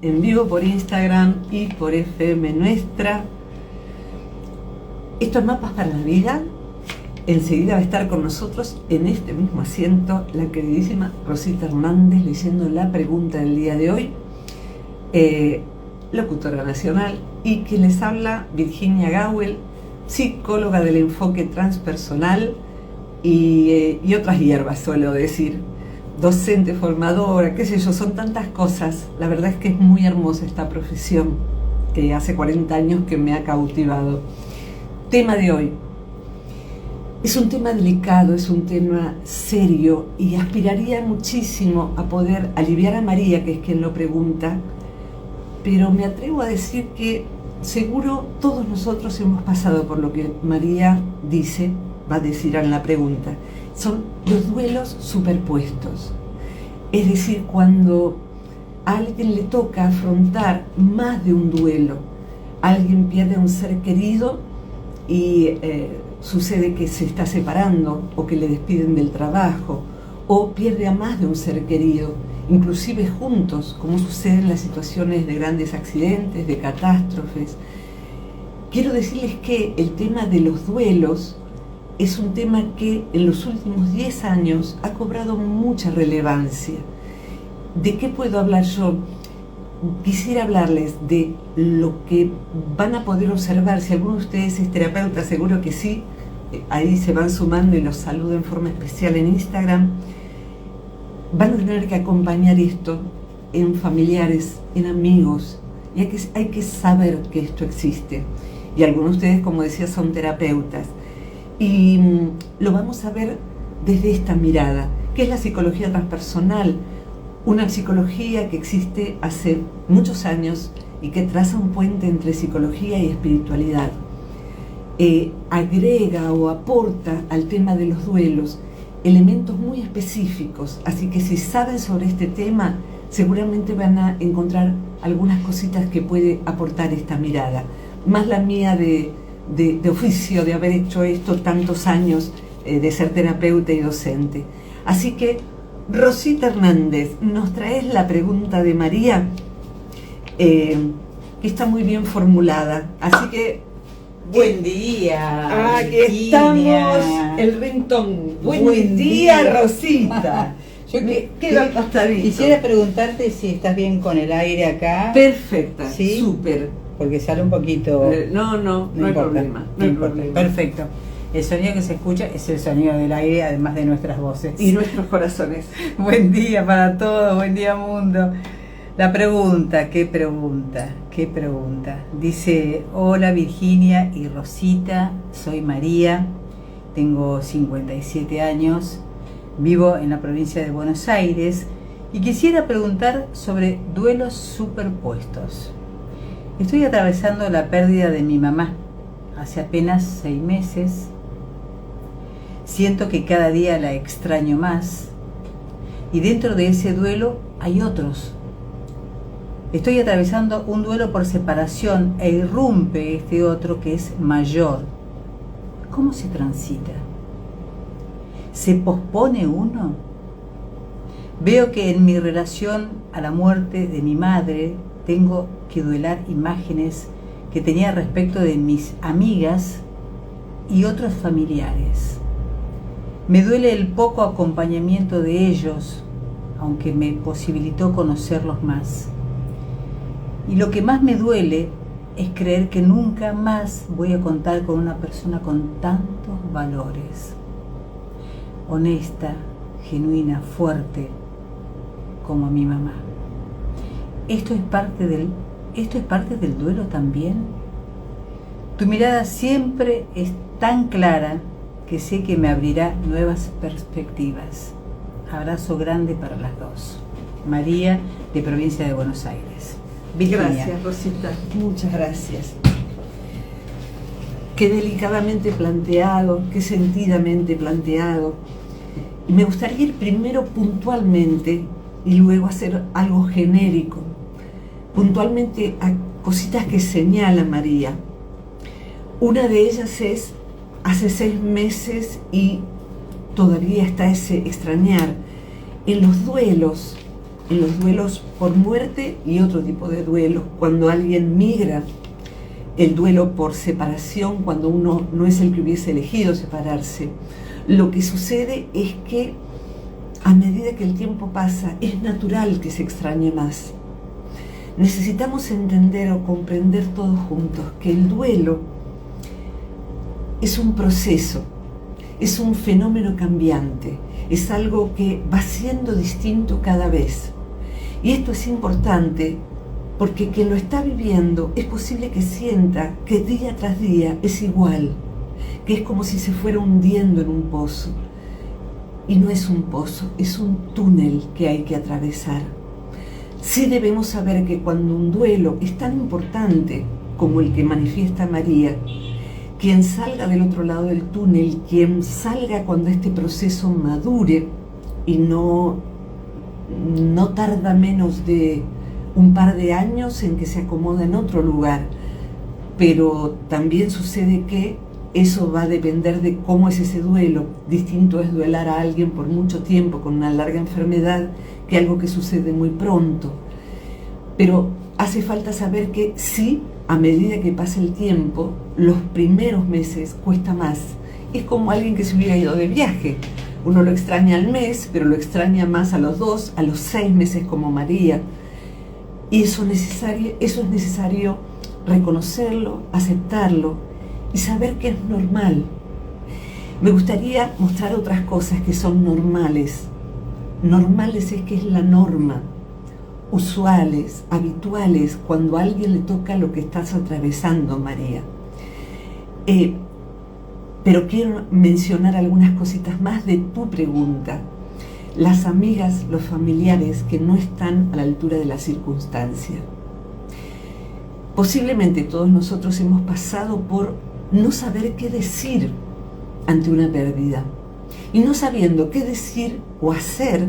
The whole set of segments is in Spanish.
en vivo por Instagram y por FM Nuestra. Estos mapas para la vida. Enseguida va a estar con nosotros en este mismo asiento la queridísima Rosita Hernández leyendo la pregunta del día de hoy, locutora nacional, y quien les habla, Virginia Gawel, psicóloga del enfoque transpersonal y otras hierbas, suelo decir, docente, formadora, qué sé yo, son tantas cosas. La verdad es que es muy hermosa esta profesión que hace 40 años que me ha cautivado. Tema de hoy. Es un tema delicado, es un tema serio y aspiraría muchísimo a poder aliviar a María, que es quien lo pregunta, pero me atrevo a decir que seguro todos nosotros hemos pasado por lo que María dice, va a decir en la pregunta. Son los duelos superpuestos. Es decir, cuando a alguien le toca afrontar más de un duelo, alguien pierde a un ser querido y sucede que se está separando o que le despiden del trabajo o pierde a más de un ser querido, inclusive juntos, como sucede en las situaciones de grandes accidentes, de catástrofes. Quiero decirles que el tema de los duelos es un tema que en los últimos 10 años ha cobrado mucha relevancia. ¿De qué puedo hablar yo? Quisiera hablarles de lo que van a poder observar. Si alguno de ustedes es terapeuta, seguro que sí, ahí se van sumando y los saludo en forma especial en Instagram. Van a tener que acompañar esto en familiares, en amigos, y hay que saber que esto existe. Y algunos de ustedes, como decía, son terapeutas. Y lo vamos a ver desde esta mirada, que es la psicología transpersonal. Una psicología que existe hace muchos años y que traza un puente entre psicología y espiritualidad. Agrega o aporta al tema de los duelos elementos muy específicos, así que si saben sobre este tema, seguramente van a encontrar algunas cositas que puede aportar esta mirada. Más la mía de oficio, de haber hecho esto tantos años, de ser terapeuta y docente. Así que Rosita Hernández, nos traes la pregunta de María, que está muy bien formulada, así que... Buen día. Aquí estamos, el rentón. Buen día, Rosita. Yo quedo acostadito. Quisiera preguntarte si estás bien con el aire acá. Perfecta, ¿Sí? Súper. Porque sale un poquito... No hay problema. No hay problema. Perfecto. El sonido que se escucha es el sonido del aire, además de nuestras voces. Y nuestros corazones. Buen día para todos, buen día mundo. La pregunta, ¿qué pregunta? Dice, hola Virginia y Rosita, soy María, tengo 57 años, vivo en la provincia de Buenos Aires y quisiera preguntar sobre duelos superpuestos. Estoy atravesando la pérdida de mi mamá hace apenas 6 meses. Siento que cada día la extraño más y dentro de ese duelo hay otros. Estoy atravesando un duelo por separación e irrumpe este otro que es mayor. ¿Cómo se transita? ¿Se pospone uno? Veo que en mi relación a la muerte de mi madre tengo que duelar imágenes que tenía respecto de mis amigas y otros familiares. Me duele el poco acompañamiento de ellos, aunque me posibilitó conocerlos más. Y lo que más me duele es creer que nunca más voy a contar con una persona con tantos valores. Honesta, genuina, fuerte, como mi mamá. ¿Esto es parte del duelo también? Tu mirada siempre es tan clara que sé que me abrirá nuevas perspectivas. Abrazo grande para las dos. María, de Provincia de Buenos Aires. Virginia. Gracias, Rosita. Muchas gracias. Qué delicadamente planteado, qué sentidamente planteado. Me gustaría ir primero puntualmente y luego hacer algo genérico. Puntualmente a cositas que señala María. Una de ellas es, hace 6 meses y todavía está ese extrañar. En los duelos en los duelos por muerte y otro tipo de duelos, cuando alguien migra, el duelo por separación, cuando uno no es el que hubiese elegido separarse. Lo que sucede es que a medida que el tiempo pasa, es natural que se extrañe más. Necesitamos entender o comprender todos juntos que el duelo es un proceso, es un fenómeno cambiante, es algo que va siendo distinto cada vez. Y esto es importante porque quien lo está viviendo es posible que sienta que día tras día es igual, que es como si se fuera hundiendo en un pozo. Y no es un pozo, es un túnel que hay que atravesar. Sí debemos saber que cuando un duelo es tan importante como el que manifiesta María, quien salga del otro lado del túnel, quien salga cuando este proceso madure y no tarda menos de un par de años en que se acomoda en otro lugar, pero también sucede que eso va a depender de cómo es ese duelo. Distinto es duelar a alguien por mucho tiempo con una larga enfermedad que algo que sucede muy pronto. Pero hace falta saber que sí, a medida que pasa el tiempo, los primeros meses cuesta más. Es como alguien que se hubiera ido de viaje. Uno lo extraña al mes, pero lo extraña más a los 2, a los 6 meses como María. Y eso es necesario reconocerlo, aceptarlo y saber que es normal. Me gustaría mostrar otras cosas que son normales. Normales es que es la norma. Usuales, habituales, cuando a alguien le toca lo que estás atravesando, María. Pero quiero mencionar algunas cositas más de tu pregunta. Las amigas, los familiares que no están a la altura de la circunstancia. Posiblemente todos nosotros hemos pasado por no saber qué decir ante una pérdida. Y no sabiendo qué decir o hacer,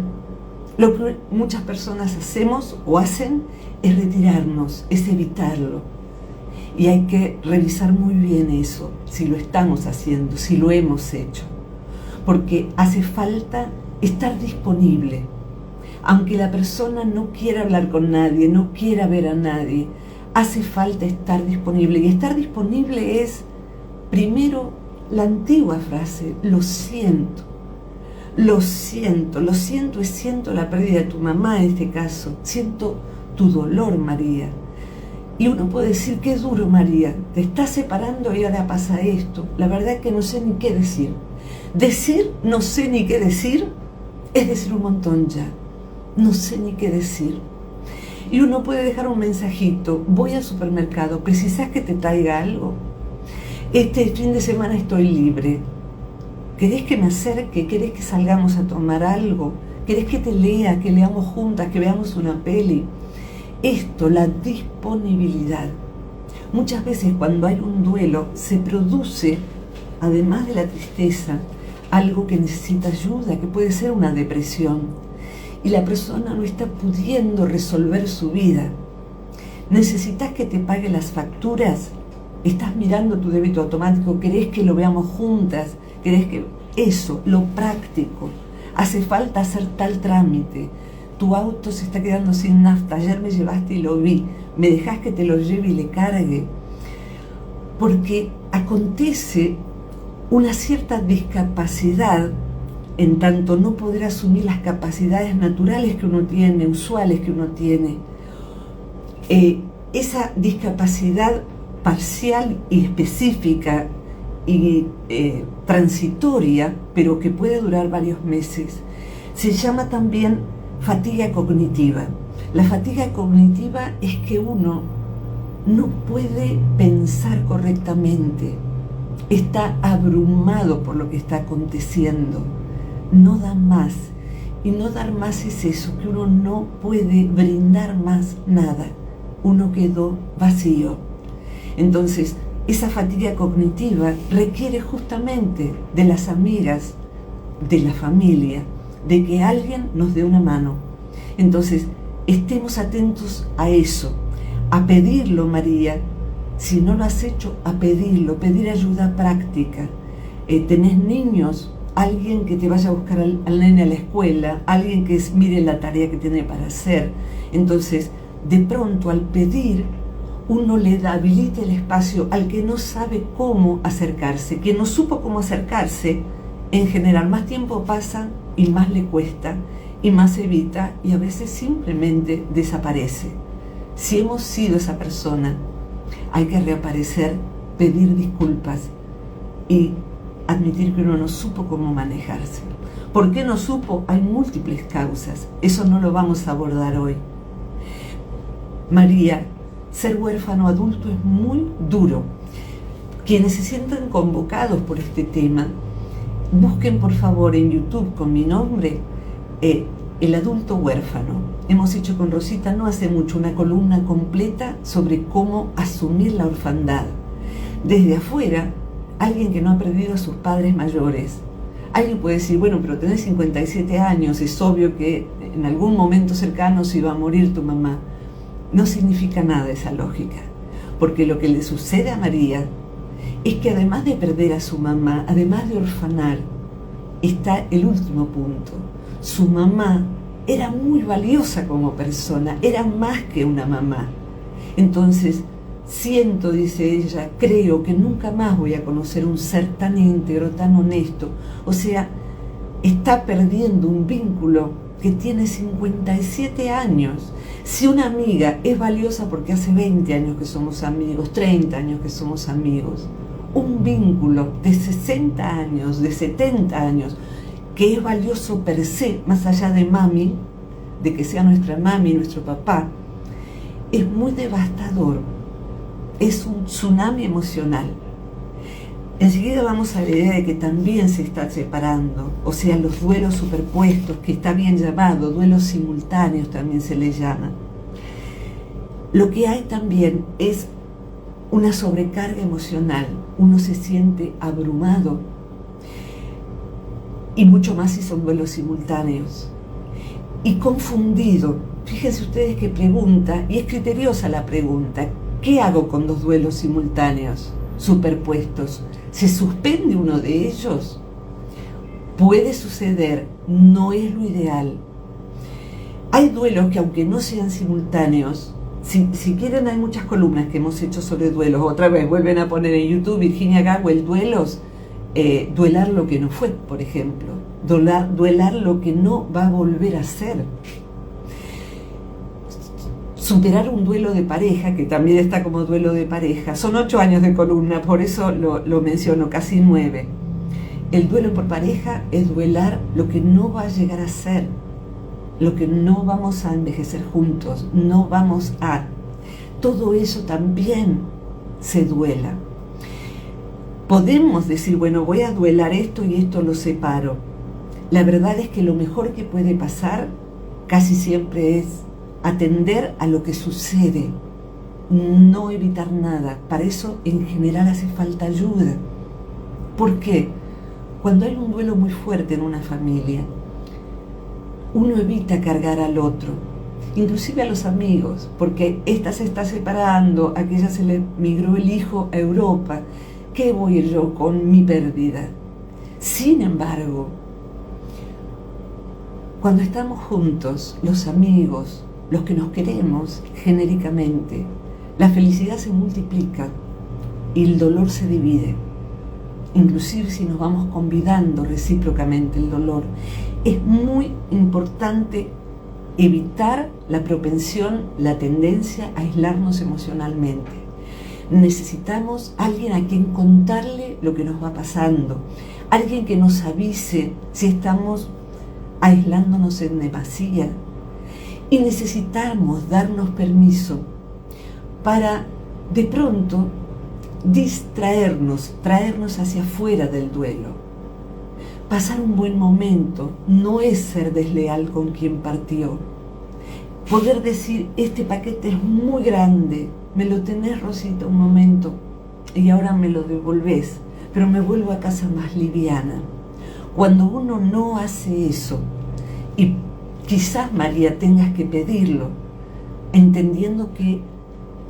lo que muchas personas hacemos o hacen es retirarnos, es evitarlo. Y hay que revisar muy bien eso, si lo estamos haciendo, si lo hemos hecho. Porque hace falta estar disponible. Aunque la persona no quiera hablar con nadie, no quiera ver a nadie, hace falta estar disponible. Y estar disponible es, primero, la antigua frase, lo siento. Lo siento es siento la pérdida de tu mamá en este caso, siento tu dolor, María. Y uno puede decir, qué duro, María, te estás separando y ahora pasa esto. La verdad es que no sé ni qué decir. Decir no sé ni qué decir es decir un montón ya. No sé ni qué decir. Y uno puede dejar un mensajito, voy al supermercado, ¿precisás que te traiga algo? Este fin de semana estoy libre. ¿Querés que me acerque? ¿Querés que salgamos a tomar algo? ¿Querés que te lea, que leamos juntas, que veamos una peli? Esto, la disponibilidad. Muchas veces cuando hay un duelo se produce, además de la tristeza, algo que necesita ayuda, que puede ser una depresión. Y la persona no está pudiendo resolver su vida. ¿Necesitas que te pague las facturas? ¿Estás mirando tu débito automático? ¿Querés que lo veamos juntas? ¿Querés que eso, lo práctico? Hace falta hacer tal trámite. Tu auto se está quedando sin nafta. Ayer me llevaste y lo vi. ¿Me dejás que te lo lleve y le cargue? Porque acontece una cierta discapacidad en tanto no poder asumir las capacidades naturales que uno tiene, usuales que uno tiene. Esa discapacidad parcial y específica y transitoria, pero que puede durar varios meses, se llama también fatiga cognitiva. La fatiga cognitiva es que uno no puede pensar correctamente, está abrumado por lo que está aconteciendo, no da más. Y no dar más es eso, que uno no puede brindar más nada, uno quedó vacío. Entonces, esa fatiga cognitiva requiere justamente de las amigas, de la familia, de que alguien nos dé una mano. Entonces, estemos atentos a eso, a pedirlo, María. Si no lo has hecho, a pedirlo, pedir ayuda práctica. ¿Tenés niños? alguien que te vaya a buscar al nene a la escuela, alguien que mire la tarea que tiene para hacer. Entonces, de pronto al pedir, uno le habilita el espacio al que no sabe cómo acercarse. Quien no supo cómo acercarse, en general más tiempo pasa y más le cuesta y más evita y a veces simplemente desaparece. Si hemos sido esa persona, hay que reaparecer, pedir disculpas y admitir que uno no supo cómo manejarse. ¿Por qué no supo? Hay múltiples causas. Eso no lo vamos a abordar hoy. María, ser huérfano adulto es muy duro. Quienes se sientan convocados por este tema, busquen por favor en YouTube con mi nombre, el adulto huérfano. Hemos hecho con Rosita no hace mucho una columna completa sobre cómo asumir la orfandad. Desde afuera, alguien que no ha perdido a sus padres mayores, alguien puede decir, bueno, pero tenés 57 años, es obvio que en algún momento cercano se iba a morir tu mamá. No significa nada esa lógica, porque lo que le sucede a María es que además de perder a su mamá, además de orfanar, está el último punto. Su mamá era muy valiosa como persona, era más que una mamá. Entonces, siento, dice ella, creo que nunca más voy a conocer un ser tan íntegro, tan honesto. O sea, está perdiendo un vínculo que tiene 57 años. Si una amiga es valiosa porque hace 20 años que somos amigos, 30 años que somos amigos, un vínculo de 60 años, de 70 años, que es valioso per se, más allá de mami, de que sea nuestra mami, nuestro papá, es muy devastador. Es un tsunami emocional. Enseguida vamos a la idea de que también se está separando, o sea, los duelos superpuestos, que está bien llamado, duelos simultáneos también se les llama. Lo que hay también es una sobrecarga emocional, uno se siente abrumado, y mucho más si son duelos simultáneos, y confundido. Fíjense ustedes qué pregunta, y es criteriosa la pregunta, ¿qué hago con dos duelos simultáneos, superpuestos? ¿Se suspende uno de ellos? Puede suceder, no es lo ideal. Hay duelos que aunque no sean simultáneos, si quieren hay muchas columnas que hemos hecho sobre duelos, otra vez vuelven a poner en YouTube Virginia Gawel duelos, duelar lo que no fue, por ejemplo, duelar lo que no va a volver a ser. Superar un duelo de pareja, que también está como duelo de pareja, son 8 años de columna, por eso lo menciono, casi 9. El duelo por pareja es duelar lo que no va a llegar a ser, lo que no vamos a envejecer juntos, no vamos a... Todo eso también se duela. Podemos decir, bueno, voy a duelar esto y esto lo separo. La verdad es que lo mejor que puede pasar casi siempre es atender a lo que sucede, no evitar nada. Para eso en general hace falta ayuda. ¿Por qué? Cuando hay un duelo muy fuerte en una familia, uno evita cargar al otro, inclusive a los amigos, porque esta se está separando, a aquella se le migró el hijo a Europa. ¿Qué voy yo con mi pérdida? Sin embargo, cuando estamos juntos, los amigos, los que nos queremos genéricamente, la felicidad se multiplica y el dolor se divide. Inclusive si nos vamos convidando recíprocamente el dolor, es muy importante evitar la propensión, la tendencia a aislarnos emocionalmente. Necesitamos alguien a quien contarle lo que nos va pasando, alguien que nos avise si estamos aislándonos en demasía. Y necesitamos darnos permiso para de pronto distraernos, traernos hacia afuera del duelo. Pasar un buen momento no es ser desleal con quien partió. Poder decir, este paquete es muy grande, me lo tenés, Rosita, un momento, y ahora me lo devolvés, pero me vuelvo a casa más liviana. Cuando uno no hace eso, y quizás, María, tengas que pedirlo, entendiendo que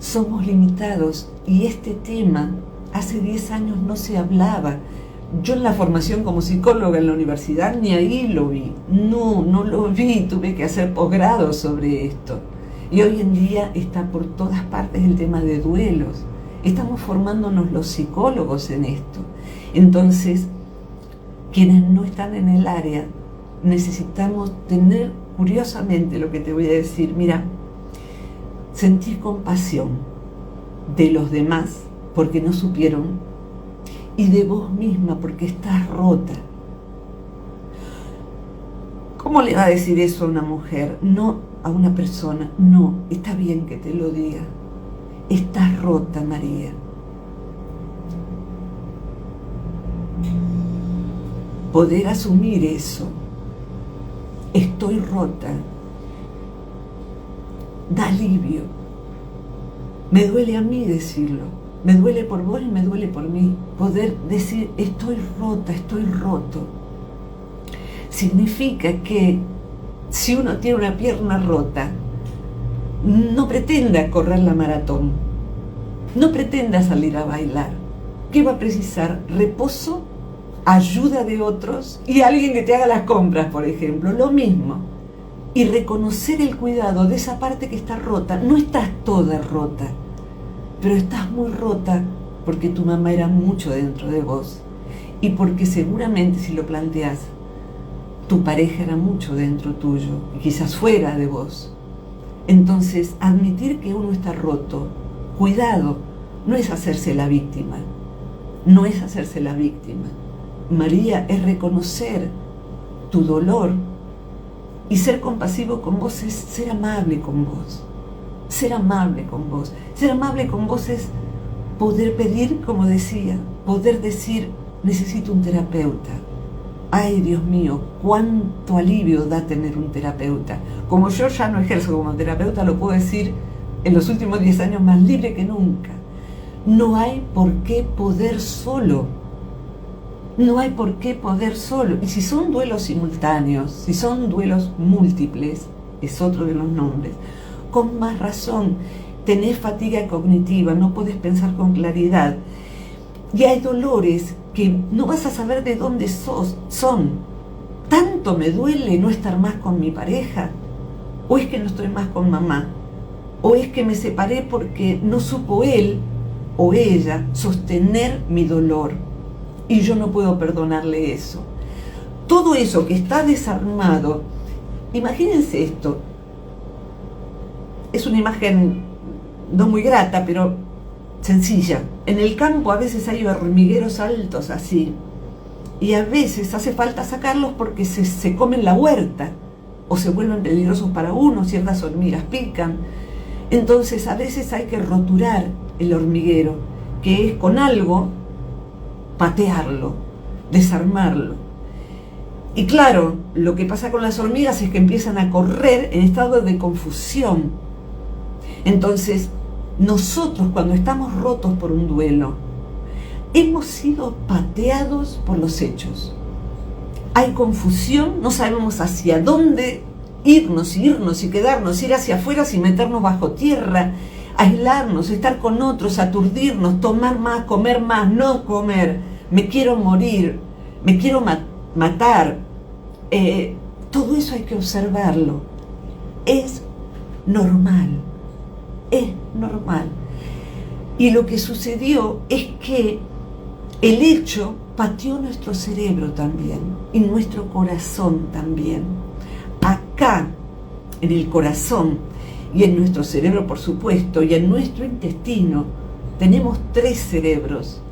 somos limitados y este tema hace 10 años no se hablaba. Yo en la formación como psicóloga en la universidad ni ahí lo vi, no lo vi, tuve que hacer posgrado sobre esto. Y hoy en día está por todas partes el tema de duelos. Estamos formándonos los psicólogos en esto. Entonces, quienes no están en el área, necesitamos tener, curiosamente lo que te voy a decir, mira, sentir compasión de los demás porque no supieron y de vos misma porque estás rota. ¿Cómo le va a decir eso a una mujer? No a una persona. No, está bien que te lo diga. Estás rota, María. Poder asumir eso. Estoy rota. Da alivio. Me duele a mí decirlo. Me duele por vos y me duele por mí. Poder decir, estoy rota, estoy roto. Significa que si uno tiene una pierna rota, no pretenda correr la maratón. No pretenda salir a bailar. ¿Qué va a precisar? Reposo, ayuda de otros y alguien que te haga las compras, por ejemplo. Lo mismo. Y reconocer el cuidado de esa parte que está rota. No estás toda rota, pero estás muy rota porque tu mamá era mucho dentro de vos y porque seguramente, si lo planteás, tu pareja era mucho dentro tuyo y quizás fuera de vos. Entonces, admitir que uno está roto, cuidado, no es hacerse la víctima, no es hacerse la víctima. María, es reconocer tu dolor y ser compasivo con vos es ser amable con vos. Ser amable con vos. Ser amable con vos es poder pedir, como decía, poder decir, necesito un terapeuta. Ay, Dios mío, cuánto alivio da tener un terapeuta. Como yo ya no ejerzo como terapeuta, lo puedo decir en los últimos 10 años más libre que nunca. No hay por qué poder solo. No hay por qué poder solo. Y si son duelos simultáneos, si son duelos múltiples, es otro de los nombres, con más razón, tenés fatiga cognitiva, no podés pensar con claridad. Y hay dolores que no vas a saber de dónde son. ¿Tanto me duele no estar más con mi pareja? ¿O es que no estoy más con mamá? ¿O es que me separé porque no supo él o ella sostener mi dolor? Y yo no puedo perdonarle eso. Todo eso que está desarmado, imagínense esto. Es una imagen no muy grata, pero sencilla. En el campo a veces hay hormigueros altos así, y a veces hace falta sacarlos porque se comen la huerta, o se vuelven peligrosos para uno, ciertas hormigas pican. Entonces a veces hay que roturar el hormiguero, que es con algo patearlo, desarmarlo. Y claro, lo que pasa con las hormigas es que empiezan a correr en estado de confusión. Entonces, nosotros cuando estamos rotos por un duelo, hemos sido pateados por los hechos. Hay confusión, no sabemos hacia dónde irnos y quedarnos, ir hacia afuera sin meternos bajo tierra, aislarnos, estar con otros, aturdirnos, tomar más, comer más, no comer, me quiero morir, me quiero matar. Todo eso hay que observarlo. Es normal. Es normal. Y lo que sucedió es que el hecho pateó nuestro cerebro también y nuestro corazón también. Acá, en el corazón y en nuestro cerebro, por supuesto, y en nuestro intestino, tenemos 3 cerebros.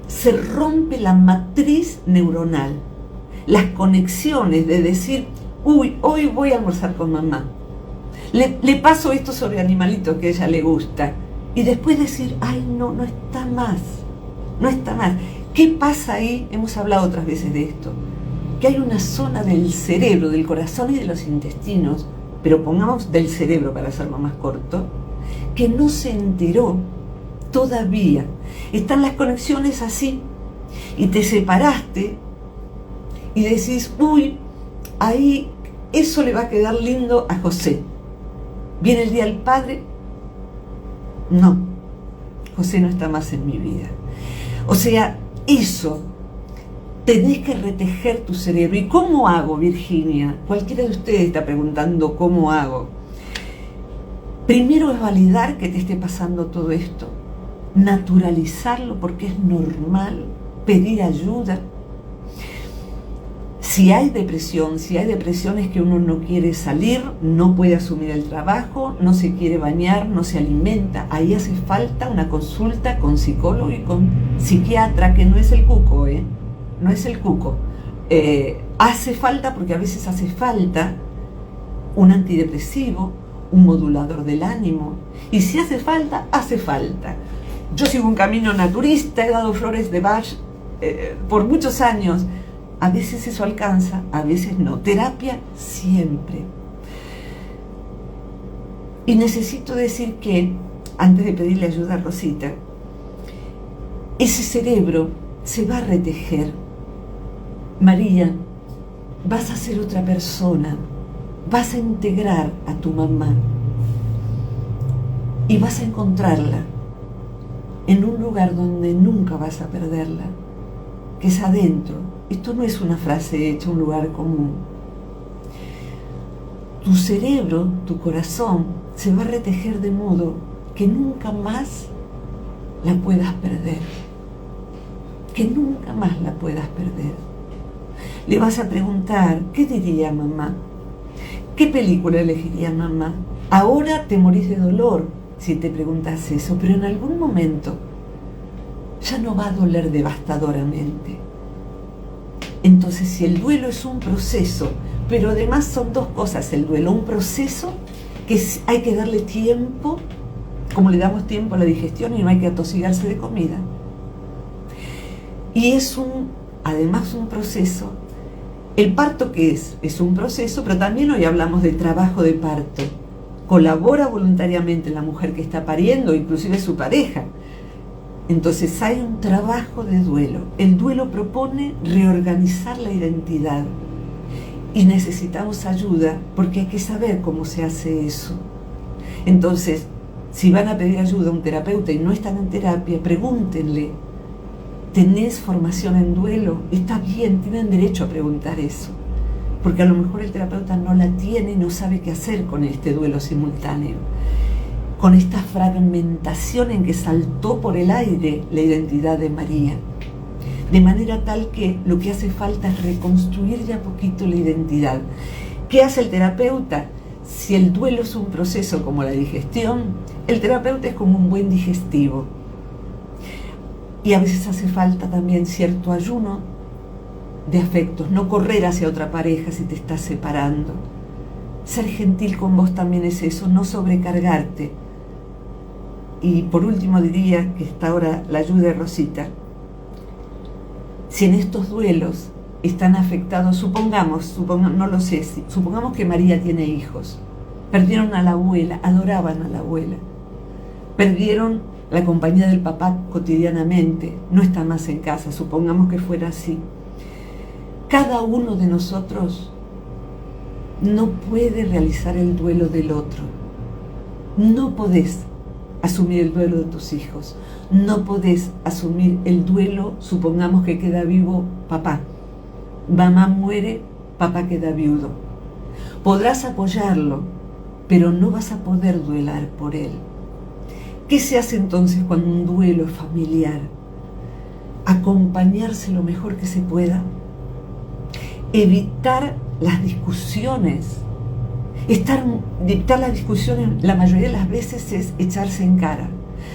Se rompe la matriz neuronal, las conexiones de decir, uy, hoy voy a almorzar con mamá. Le paso esto sobre animalitos que a ella le gusta. Y después decir, ay, no está más. No está más. ¿Qué pasa ahí? Hemos hablado otras veces de esto. Que hay una zona del cerebro, del corazón y de los intestinos, pero pongamos del cerebro para hacerlo más corto, que no se enteró todavía. Están las conexiones así. Y te separaste y decís, uy, ahí eso le va a quedar lindo a José. Viene el Día del Padre. No, José no está más en mi vida. O sea, eso tenés que retejer tu cerebro. ¿Y cómo hago, Virginia? Cualquiera de ustedes está preguntando cómo hago. Primero es validar que te esté pasando todo esto, naturalizarlo porque es normal, pedir ayuda. Si hay depresión es que uno no quiere salir, no puede asumir el trabajo, no se quiere bañar, no se alimenta. Ahí hace falta una consulta con psicólogo y con psiquiatra, que no es el cuco, no es el cuco. Hace falta, porque a veces hace falta un antidepresivo, un modulador del ánimo. Y si hace falta, hace falta. Yo sigo un camino naturista, he dado flores de Bach por muchos años. A veces eso alcanza, a veces no. Terapia siempre. Y necesito decir que, antes de pedirle ayuda a Rosita, ese cerebro se va a retejer. María, vas a ser otra persona, vas a integrar a tu mamá y vas a encontrarla en un lugar donde nunca vas a perderla, que es adentro. Esto no es una frase hecha, un lugar común. Tu cerebro, tu corazón, se va a retejer de modo que nunca más la puedas perder. Que nunca más la puedas perder. Le vas a preguntar, ¿qué diría mamá? ¿Qué película elegiría mamá? Ahora te morís de dolor si te preguntas eso, pero en algún momento ya no va a doler devastadoramente. Entonces, si el duelo es un proceso, pero además son dos cosas el duelo, un proceso que hay que darle tiempo, como le damos tiempo a la digestión y no hay que atosigarse de comida. Y es además un proceso. El parto, ¿qué es? Es un proceso, pero también hoy hablamos de trabajo de parto. Colabora voluntariamente la mujer que está pariendo, inclusive su pareja. Entonces hay un trabajo de duelo. El duelo propone reorganizar la identidad. Y necesitamos ayuda porque hay que saber cómo se hace eso. Entonces, si van a pedir ayuda a un terapeuta y no están en terapia, pregúntenle. ¿Tenés formación en duelo? Está bien, tienen derecho a preguntar eso. Porque a lo mejor el terapeuta no la tiene y no sabe qué hacer con este duelo simultáneo. Con esta fragmentación en que saltó por el aire la identidad de María. De manera tal que lo que hace falta es reconstruir ya poquito la identidad. ¿Qué hace el terapeuta? Si el duelo es un proceso como la digestión, el terapeuta es como un buen digestivo. Y a veces hace falta también cierto ayuno de afectos, no correr hacia otra pareja si te estás separando. Ser gentil con vos también es eso, no sobrecargarte. Y por último diría que está ahora la ayuda de Rosita. Si en estos duelos están afectados, supongamos, no lo sé, supongamos que María tiene hijos, perdieron a la abuela, adoraban a la abuela, perdieron la compañía del papá cotidianamente, no está más en casa, supongamos que fuera así. Cada uno de nosotros no puede realizar el duelo del otro. No podés asumir el duelo de tus hijos. No podés asumir el duelo, supongamos que queda vivo papá. Mamá muere, papá queda viudo. Podrás apoyarlo, pero no vas a poder duelar por él. ¿Qué se hace entonces cuando un duelo es familiar? Acompañarse lo mejor que se pueda. Evitar las discusiones. Evitar las discusiones la mayoría de las veces es echarse en cara.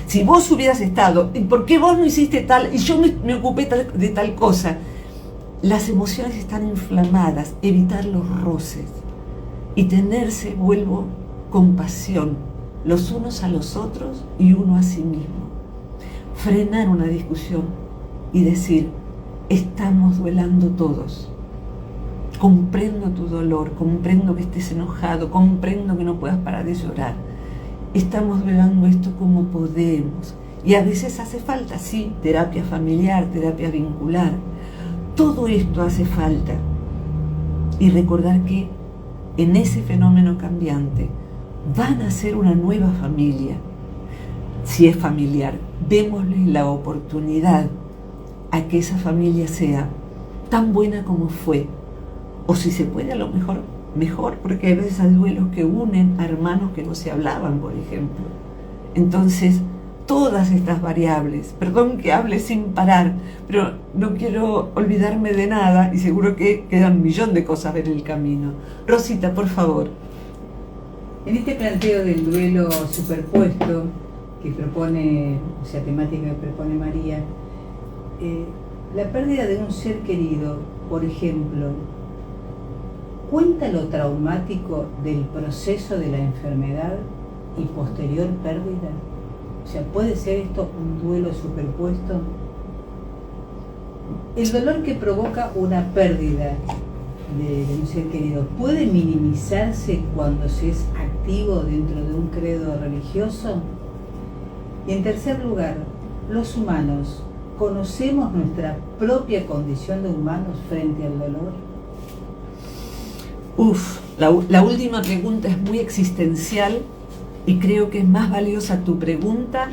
Si vos hubieras estado, ¿por qué vos no hiciste tal? Y yo me ocupé de tal cosa. Las emociones están inflamadas. Evitar los roces. Y tenerse, vuelvo, compasión. Los unos a los otros y uno a sí mismo. Frenar una discusión y decir, estamos duelando todos. Comprendo tu dolor, comprendo que estés enojado, comprendo que no puedas parar de llorar. Estamos duelando esto como podemos. Y a veces hace falta, sí, terapia familiar, terapia vincular. Todo esto hace falta. Y recordar que en ese fenómeno cambiante van a ser una nueva familia. Si es familiar, démosle la oportunidad a que esa familia sea tan buena como fue. O si se puede, a lo mejor, porque hay veces hay duelos que unen a hermanos que no se hablaban, por ejemplo. Entonces, todas estas variables, perdón que hable sin parar, pero no quiero olvidarme de nada y seguro que quedan un millón de cosas en el camino. Rosita, por favor. En este planteo del duelo superpuesto que propone, o sea, temática que propone María, la pérdida de un ser querido, por ejemplo, ¿cuenta lo traumático del proceso de la enfermedad y posterior pérdida? O sea, ¿puede ser esto un duelo superpuesto? El dolor que provoca una pérdida de un ser querido, ¿puede minimizarse cuando se es activo dentro de un credo religioso? Y en tercer lugar, los humanos, ¿conocemos nuestra propia condición de humanos frente al dolor? La última pregunta es muy existencial y creo que es más valiosa tu pregunta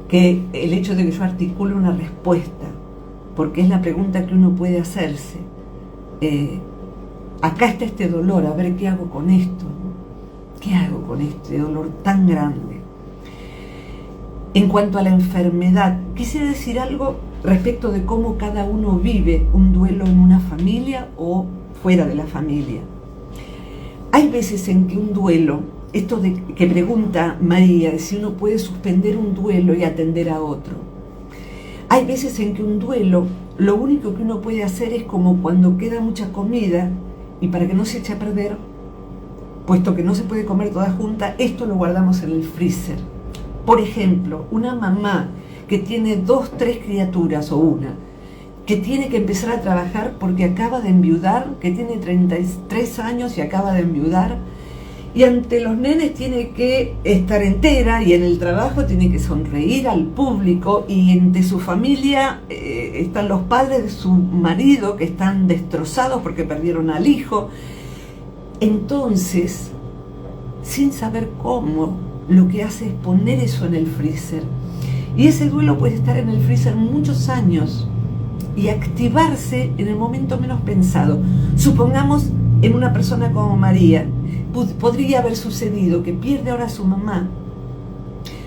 que el hecho de que yo articule una respuesta, porque es la pregunta que uno puede hacerse. Acá está este dolor, a ver qué hago con esto, ¿no? ¿Qué hago con este dolor tan grande? En cuanto a la enfermedad, quisiera decir algo respecto de cómo cada uno vive un duelo en una familia o fuera de la familia. Hay veces en que un duelo, esto de que pregunta María, de si uno puede suspender un duelo y atender a otro. Hay veces en que un duelo, lo único que uno puede hacer es como cuando queda mucha comida y para que no se eche a perder, puesto que no se puede comer toda junta, esto lo guardamos en el freezer. Por ejemplo, una mamá que tiene 2, 3 criaturas o una, que tiene que empezar a trabajar porque acaba de enviudar, que tiene 33 años y acaba de enviudar, y ante los nenes tiene que estar entera y en el trabajo tiene que sonreír al público y entre su familia están los padres de su marido que están destrozados porque perdieron al hijo. Entonces, sin saber cómo, lo que hace es poner eso en el freezer. Y ese duelo puede estar en el freezer muchos años y activarse en el momento menos pensado. Supongamos en una persona como María, podría haber sucedido que pierde ahora a su mamá,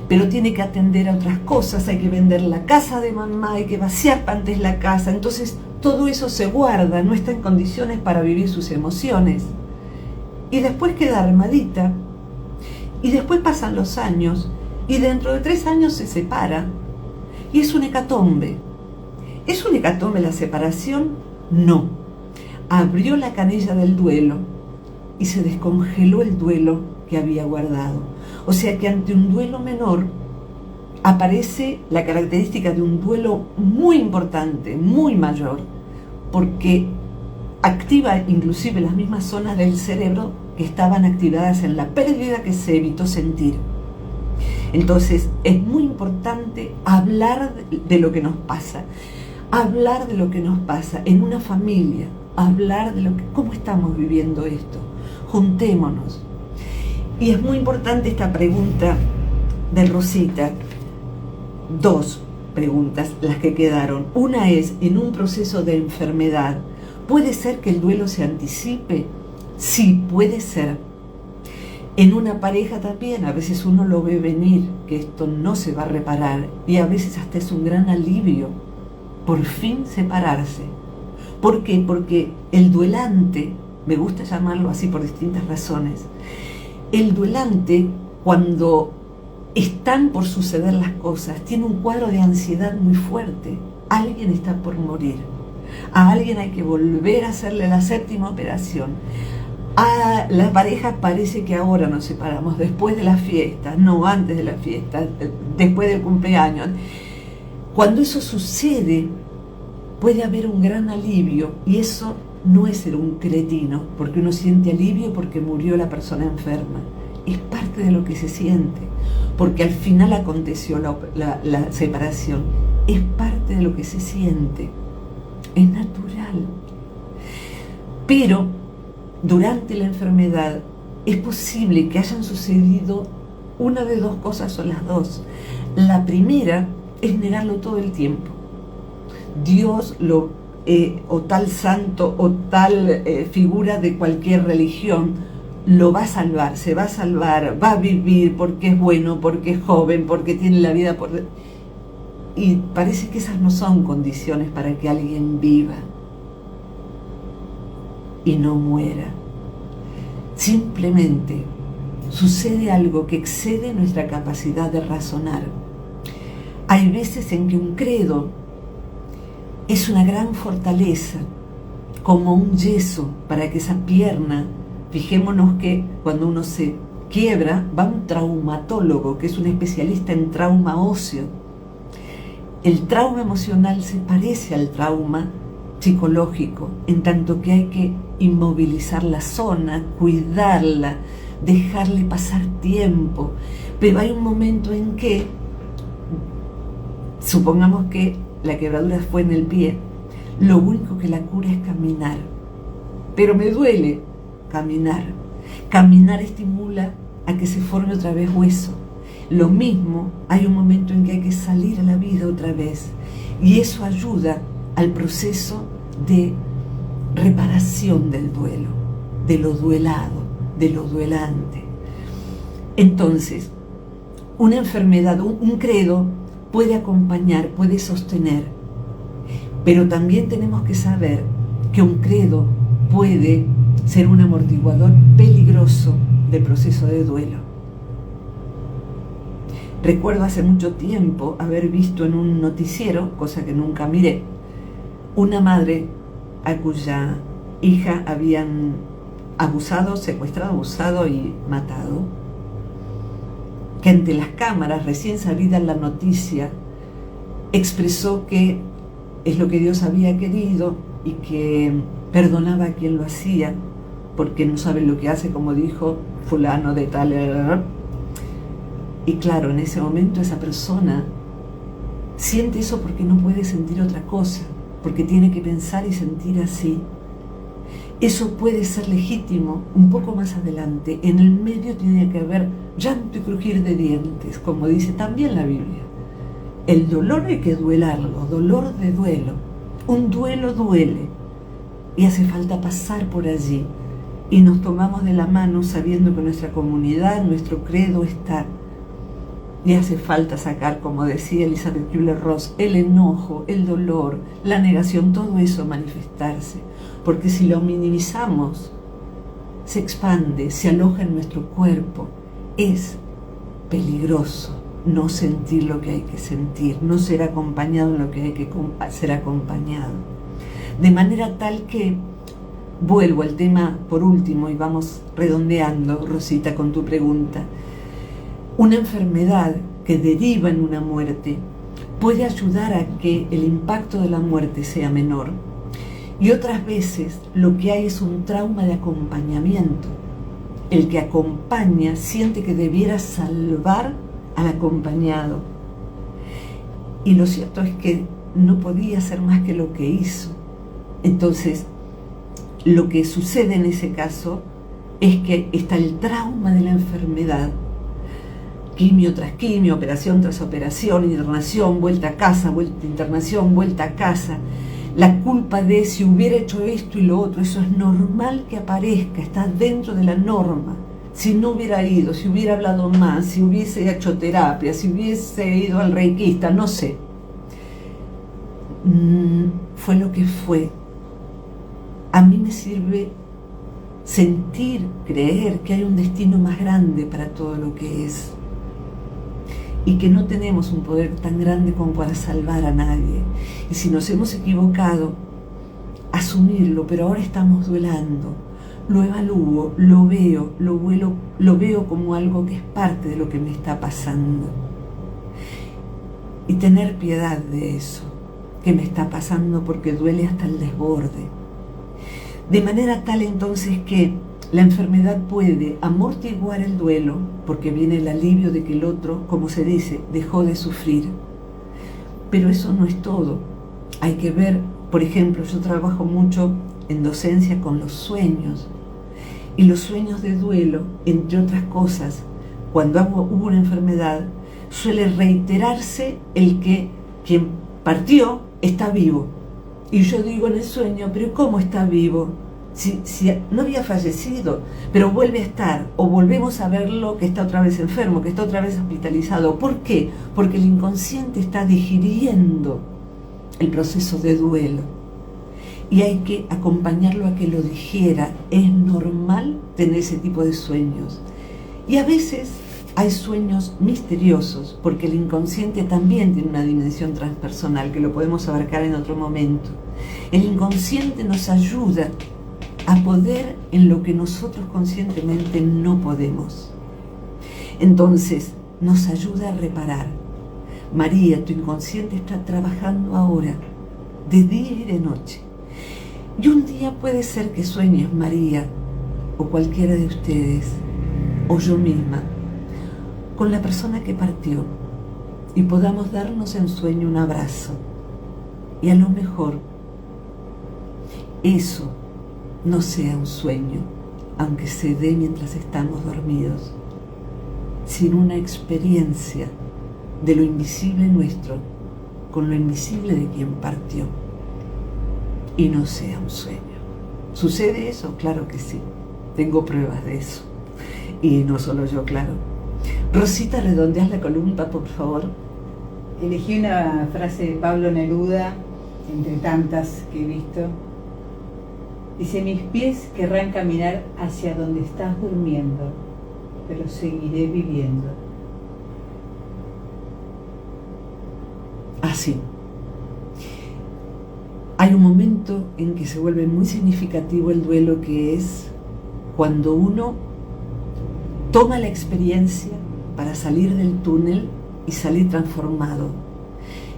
pero tiene que atender a otras cosas, hay que vender la casa de mamá, hay que vaciar antes la casa, entonces todo eso se guarda, no está en condiciones para vivir sus emociones. Y después queda armadita, y después pasan los años, y dentro de 3 años se separa, y es un hecatombe. ¿Es un hecatombe la separación? No. Abrió la canilla del duelo y se descongeló el duelo que había guardado. O sea que ante un duelo menor aparece la característica de un duelo muy importante, muy mayor, porque activa inclusive las mismas zonas del cerebro que estaban activadas en la pérdida que se evitó sentir. Entonces es muy importante hablar de lo que nos pasa, hablar de lo que nos pasa en una familia, hablar de cómo estamos viviendo esto. Juntémonos. Y es muy importante esta pregunta de Rosita. 2 preguntas las que quedaron. Una es, en un proceso de enfermedad, ¿puede ser que el duelo se anticipe? Sí, puede ser. En una pareja también, a veces uno lo ve venir, que esto no se va a reparar, y a veces hasta es un gran alivio por fin separarse. ¿Por qué? Porque el duelante, me gusta llamarlo así por distintas razones, el duelante, cuando están por suceder las cosas, tiene un cuadro de ansiedad muy fuerte. Alguien está por morir. A alguien hay que volver a hacerle la 7ª operación. A la pareja parece que ahora nos separamos, después de la fiesta, no antes de la fiesta, después del cumpleaños. Cuando eso sucede, puede haber un gran alivio, y eso no es ser un cretino, porque uno siente alivio porque murió la persona enferma. Es parte de lo que se siente, porque al final aconteció la separación. Es parte de lo que se siente. Es natural. Pero durante la enfermedad es posible que hayan sucedido una de 2 cosas o las 2. La primera es negarlo todo el tiempo. Dios lo o tal santo o tal figura de cualquier religión lo va a salvar, se va a salvar, va a vivir porque es bueno, porque es joven, porque tiene la vida por... Y parece que esas no son condiciones para que alguien viva y no muera. Simplemente sucede algo que excede nuestra capacidad de razonar. Hay veces en que un credo es una gran fortaleza, como un yeso para que esa pierna, fijémonos que cuando uno se quiebra, va un traumatólogo, que es un especialista en trauma óseo. El trauma emocional se parece al trauma psicológico, en tanto que hay que inmovilizar la zona, cuidarla, dejarle pasar tiempo. Pero hay un momento en que, supongamos que la quebradura fue en el pie, lo único que la cura es caminar. Pero me duele caminar. Caminar estimula a que se forme otra vez hueso. Lo mismo, hay un momento en que hay que salir a la vida otra vez. Y eso ayuda al proceso de reparación del duelo, de lo duelado, de lo duelante. Entonces, una enfermedad, un credo puede acompañar, puede sostener, pero también tenemos que saber que un credo puede ser un amortiguador peligroso del proceso de duelo. Recuerdo hace mucho tiempo haber visto en un noticiero, cosa que nunca miré, una madre a cuya hija habían abusado, secuestrado, abusado y matado, que ante las cámaras, recién sabida la noticia, expresó que es lo que Dios había querido y que perdonaba a quien lo hacía, porque no sabe lo que hace, como dijo fulano de tal. Y claro, en ese momento esa persona siente eso porque no puede sentir otra cosa, porque tiene que pensar y sentir así. Eso puede ser legítimo un poco más adelante. En el medio tiene que haber llanto y crujir de dientes, como dice también la Biblia. El dolor hay que duelarlo, dolor de duelo. Un duelo duele y hace falta pasar por allí. Y nos tomamos de la mano sabiendo que nuestra comunidad, nuestro credo está. Y hace falta sacar, como decía Elizabeth Kübler-Ross, el enojo, el dolor, la negación, todo eso manifestarse. Porque si lo minimizamos, se expande, se aloja en nuestro cuerpo. Es peligroso no sentir lo que hay que sentir, no ser acompañado en lo que hay que ser acompañado. De manera tal que, vuelvo al tema por último y vamos redondeando, Rosita, con tu pregunta. Una enfermedad que deriva en una muerte puede ayudar a que el impacto de la muerte sea menor. Y otras veces lo que hay es un trauma de acompañamiento. El que acompaña siente que debiera salvar al acompañado. Y lo cierto es que no podía hacer más que lo que hizo. Entonces, lo que sucede en ese caso es que está el trauma de la enfermedad. Quimio tras quimio, operación tras operación, internación, vuelta a casa, vuelta a internación, vuelta a casa. La culpa de si hubiera hecho esto y lo otro, eso es normal que aparezca, está dentro de la norma. Si no hubiera ido, si hubiera hablado más, si hubiese hecho terapia, si hubiese ido al reikista, no sé. Fue lo que fue. A mí me sirve sentir, creer que hay un destino más grande para todo lo que es. Y que no tenemos un poder tan grande como para salvar a nadie. Y si nos hemos equivocado, asumirlo, pero ahora estamos duelando. Lo evalúo, lo veo como algo que es parte de lo que me está pasando. Y tener piedad de eso que me está pasando porque duele hasta el desborde. De manera tal entonces que la enfermedad puede amortiguar el duelo porque viene el alivio de que el otro, como se dice, dejó de sufrir. Pero eso no es todo. Hay que ver, por ejemplo, yo trabajo mucho en docencia con los sueños. Y los sueños de duelo, entre otras cosas, cuando hubo una enfermedad, suele reiterarse el que quien partió está vivo. Y yo digo en el sueño, pero ¿cómo está vivo? Si no había fallecido, pero vuelve a estar, o volvemos a verlo que está otra vez enfermo, que está otra vez hospitalizado. ¿Por qué? Porque el inconsciente está digiriendo el proceso de duelo y hay que acompañarlo a que lo digiera. Es normal tener ese tipo de sueños y a veces hay sueños misteriosos porque el inconsciente también tiene una dimensión transpersonal que lo podemos abarcar en otro momento. El inconsciente nos ayuda a poder en lo que nosotros conscientemente no podemos. Entonces, nos ayuda a reparar. María, tu inconsciente está trabajando ahora, de día y de noche. Y un día puede ser que sueñes, María, o cualquiera de ustedes, o yo misma, con la persona que partió, y podamos darnos en sueño un abrazo. Y a lo mejor, eso no sea un sueño, aunque se dé mientras estamos dormidos, sino una experiencia de lo invisible nuestro con lo invisible de quien partió, y no sea un sueño. ¿Sucede eso? Claro que sí, tengo pruebas de eso, y no solo yo, claro. Rosita, redondeas la columna, por favor. Elegí una frase de Pablo Neruda, entre tantas que he visto. Dice: mis pies querrán caminar hacia donde estás durmiendo, pero seguiré viviendo. Así. Hay un momento en que se vuelve muy significativo el duelo, que es cuando uno toma la experiencia para salir del túnel y salir transformado.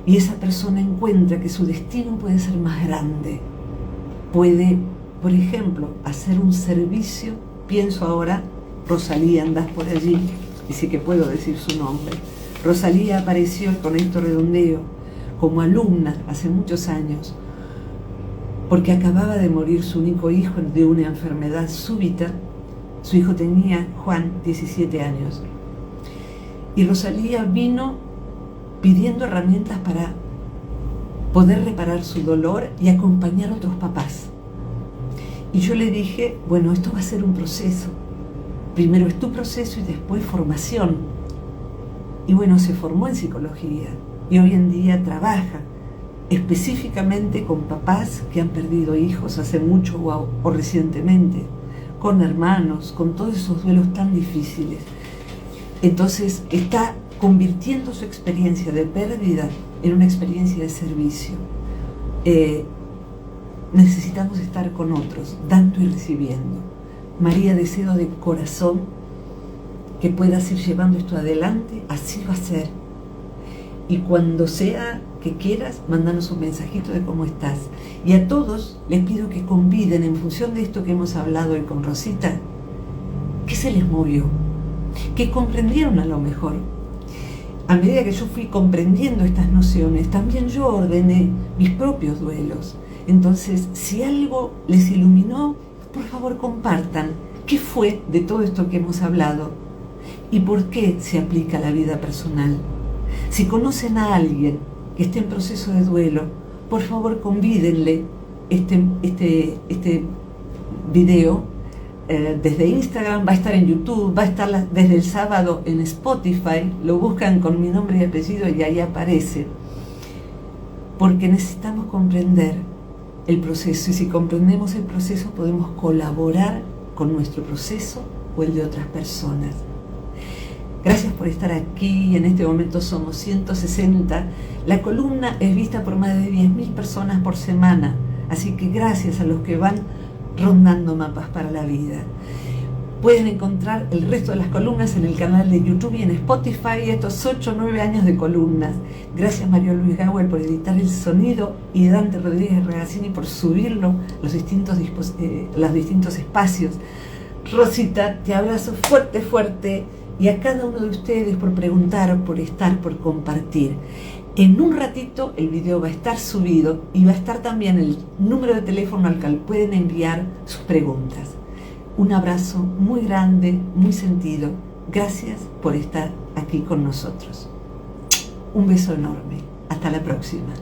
Y esa persona encuentra que su destino puede ser más grande. Puede, por ejemplo, hacer un servicio. Pienso ahora, Rosalía, andás por allí, y sí que puedo decir su nombre. Rosalía apareció con esto redondeo como alumna hace muchos años, porque acababa de morir su único hijo de una enfermedad súbita. Su hijo tenía, Juan, 17 años. Y Rosalía vino pidiendo herramientas para poder reparar su dolor y acompañar a otros papás. Y yo le dije, bueno, esto va a ser un proceso. Primero es tu proceso y después formación. Y bueno, se formó en psicología y hoy en día trabaja específicamente con papás que han perdido hijos hace mucho o recientemente, con hermanos, con todos esos duelos tan difíciles. Entonces está convirtiendo su experiencia de pérdida en una experiencia de servicio. Necesitamos estar con otros, dando y recibiendo. María, deseo de corazón que puedas ir llevando esto adelante, así va a ser. Y cuando sea que quieras, mándanos un mensajito de cómo estás. Y a todos les pido que conviden, en función de esto que hemos hablado hoy con Rosita, ¿qué se les movió? ¿Qué comprendieron a lo mejor? A medida que yo fui comprendiendo estas nociones, también yo ordené mis propios duelos. Entonces, si algo les iluminó, por favor compartan qué fue de todo esto que hemos hablado y por qué se aplica a la vida personal. Si conocen a alguien que esté en proceso de duelo, por favor convídenle este video desde Instagram, va a estar en YouTube, va a estar desde el sábado en Spotify, lo buscan con mi nombre y apellido y ahí aparece, porque necesitamos comprender el proceso, y si comprendemos el proceso podemos colaborar con nuestro proceso o el de otras personas. Gracias por estar aquí. En este momento somos 160. La columna es vista por más de 10.000 personas por semana, así que gracias a los que van rondando mapas para la vida. Pueden encontrar el resto de las columnas en el canal de YouTube y en Spotify, estos 8 o 9 años de columnas. Gracias Mario Luis Gawel por editar el sonido y Dante Rodríguez Ragazzini por subirlo a los distintos espacios. Rosita, te abrazo fuerte, fuerte, y a cada uno de ustedes por preguntar, por estar, por compartir. En un ratito el video va a estar subido y va a estar también el número de teléfono al cual pueden enviar sus preguntas. Un abrazo muy grande, muy sentido. Gracias por estar aquí con nosotros. Un beso enorme. Hasta la próxima.